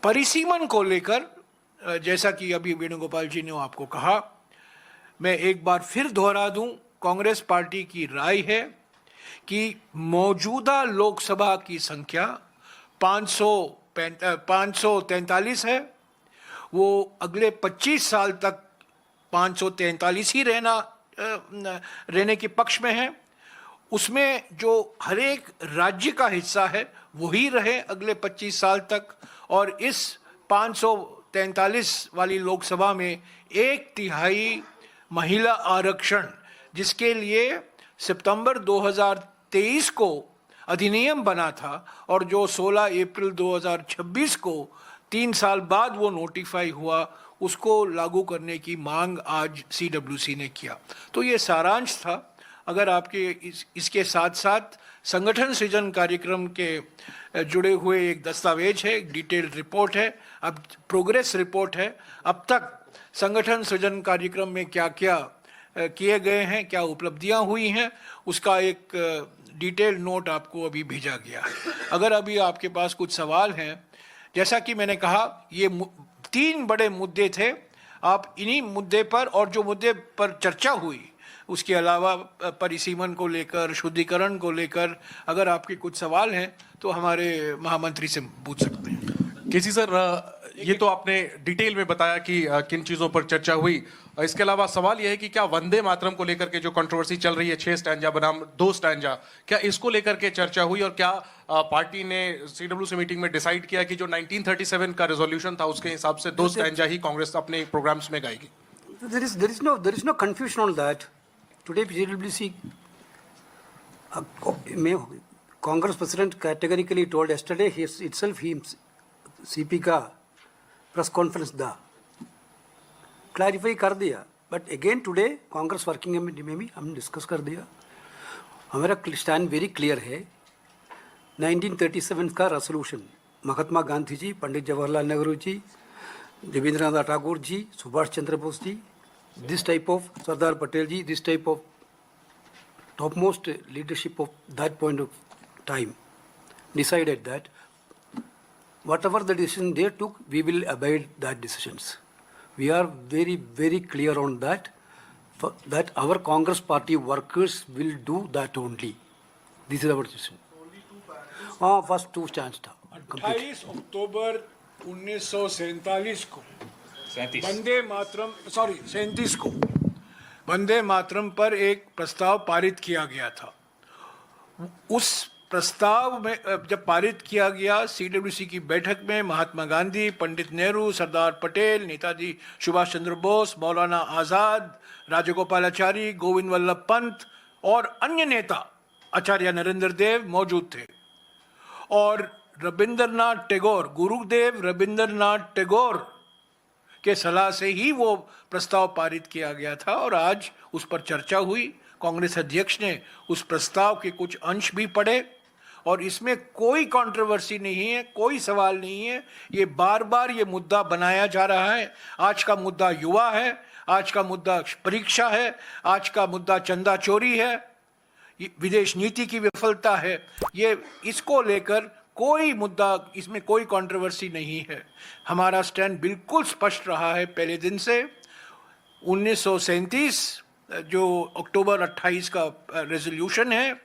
परिसीमन को लेकर जैसा कि अभी वेणुगोपाल जी ने आपको कहा, मैं एक बार फिर दोहरा दूं, कांग्रेस पार्टी की राय है कि मौजूदा लोकसभा की संख्या 543 है। वो अगले 25 साल तक 543 ही रहने के पक्ष में है। उसमें जो हर एक राज्य का हिस्सा है वही रहे अगले 25 साल तक, और इस 543 वाली लोकसभा में 1/3 महिला आरक्षण, जिसके लिए सितंबर 2023 को अधिनियम बना था और जो 16 अप्रैल 2026 को 3 साल बाद वो नोटिफाई हुआ, उसको लागू करने की मांग आज सीडब्ल्यूसी ने किया। तो ये सारांश था। अगर आपके इसके साथ साथ संगठन सृजन कार्यक्रम के जुड़े हुए एक दस्तावेज है, एक डिटेल्ड रिपोर्ट है, अब प्रोग्रेस रिपोर्ट है, अब तक संगठन सृजन कार्यक्रम में क्या क्या किए गए हैं, क्या उपलब्धियां हुई हैं, उसका एक डिटेल्ड नोट आपको अभी भेजा गया है। अगर अभी आपके पास कुछ सवाल हैं, जैसा कि मैंने कहा, ये 3 बड़े मुद्दे थे। आप इन्हीं मुद्दे पर और जो मुद्दे पर चर्चा हुई, उसके अलावा परिसीमन को लेकर, शुद्धिकरण को लेकर, अगर आपके कुछ सवाल हैं तो हमारे महामंत्री से पूछ सकते हैं। केसी सर, ये तो आपने डिटेल में बताया कि किन चीज़ों पर चर्चा हुई। इसके अलावा सवाल यह है कि क्या वंदे मातरम को लेकर के जो कंट्रोवर्सी चल रही है, 6 स्टैंजा बनाम 2 स्टैंजा, क्या इसको लेकर के चर्चा हुई, और क्या पार्टी ने सीडब्ल्यूसी मीटिंग में डिसाइड किया कि जो 1937 का रेजोल्यूशन था उसके हिसाब से 2 स्टैंजा ही कांग्रेस अपने प्रोग्राम्स में गाएगी? There is no confusion on that. Today, CWC, Congress President categorically told yesterday CP का प्रेस कॉन्फ्रेंस दा क्लैरिफाई कर दिया, but again today Congress working में भी हम डिस्कस कर दिया। हमारा स्टैंड वेरी क्लियर है। 1937 का resolution Mahatma Gandhi ji, Pandit Jawaharlal Nehru ji, Rabindranath Thakur ji, Subhash Chandra Bose ji, this type of Sardar Patel ji, this type of topmost leadership of that point of time decided that whatever the decision they took, we will obey that decisions. We are very, very clear on that, that our Congress party workers will do that only. This is our decision. First 2 stands था। 28 अक्टूबर 1947 को वंदे मातरम 37 को वंदे मातरम पर एक प्रस्ताव पारित किया गया था। उस प्रस्ताव में जब पारित किया गया, सीडब्ल्यूसी की बैठक में महात्मा गांधी, पंडित नेहरू, सरदार पटेल, नेताजी सुभाष चंद्र बोस, मौलाना आज़ाद, राजगोपालाचारी, गोविंद वल्लभ पंत और अन्य नेता, आचार्य नरेंद्र देव मौजूद थे। और रविंद्रनाथ टैगोर, गुरुदेव रविंद्रनाथ टैगोर के सलाह से ही वो प्रस्ताव पारित किया गया था और आज उस पर चर्चा हुई। कांग्रेस अध्यक्ष ने उस प्रस्ताव के कुछ अंश भी पढ़े और इसमें कोई कंट्रोवर्सी नहीं है, कोई सवाल नहीं है। ये बार बार ये मुद्दा बनाया जा रहा है। आज का मुद्दा युवा है, आज का मुद्दा परीक्षा है, आज का मुद्दा चंदा चोरी है, विदेश नीति की विफलता है। ये इसको लेकर कोई मुद्दा, इसमें कोई कंट्रोवर्सी नहीं है। हमारा स्टैंड बिल्कुल स्पष्ट रहा है पहले दिन से। 1937 जो अक्टूबर 28 का रेजोल्यूशन है,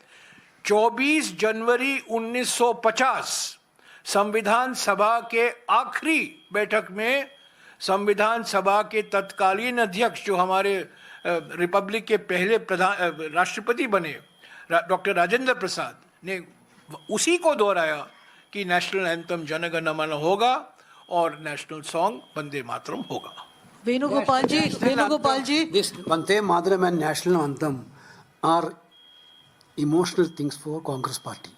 24 जनवरी 1950 संविधान सभा के आखिरी बैठक में संविधान सभा के तत्कालीन अध्यक्ष, जो हमारे रिपब्लिक के पहले राष्ट्रपति बने, डॉक्टर राजेंद्र प्रसाद ने उसी को दोहराया कि नेशनल एंथम जन गण मन होगा और नेशनल सॉन्ग वंदे मातरम होगा। वेणुगोपाल जी, this Vande Mataram and national anthem are emotional things for Congress party,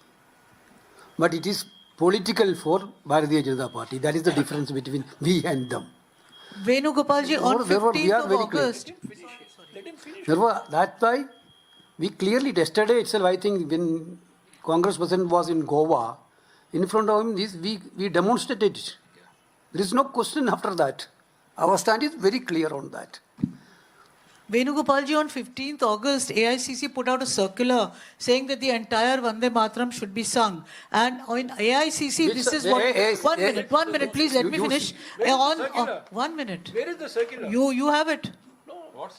but it is political for Bharatiya Janata Party. That is the difference between we and them. Venugopal ji, on 15th of August. Therefore, that's why we clearly, yesterday itself, I think when Congress president was in Goa, in front of him, we demonstrated it. There is no question after that. Our stand is very clear on that. Venugopalji, on 15th August, AICC put out a circular saying that the entire Vande Mataram should be sung. And in AICC, this is what. One minute, please let me finish. circular? 1 minute. Where is the circular? You have it.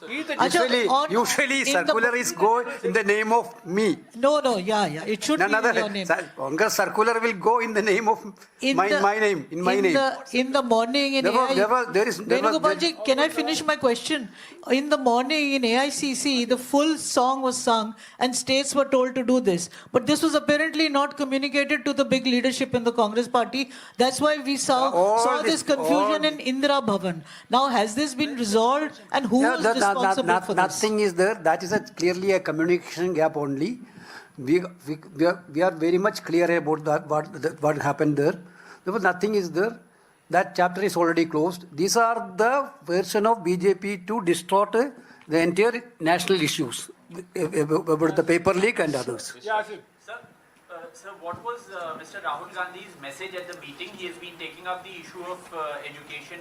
He's the Acha, Usually in the- circularies go in the name of me. No, yeah. It should None be other. in your name. Congress circular will go in the name of my name. In my name. In the morning in Venugopalji, can I finish my question? In the morning in AICC, the full song was sung and states were told to do this. But this was apparently not communicated to the big leadership in the Congress party. That's why we saw this confusion in Indira Bhavan. Now, has this been resolved? And who was responsible for this? Nothing is there. That is clearly a communication gap only. We are very much clear about that what happened there. Therefore, nothing is there. That chapter is already closed. These are the version of BJP to distort the entire national issues about the paper leak and others. Sir, what was Mr. Rahul Gandhi's message at the meeting? He has been taking up the issue of education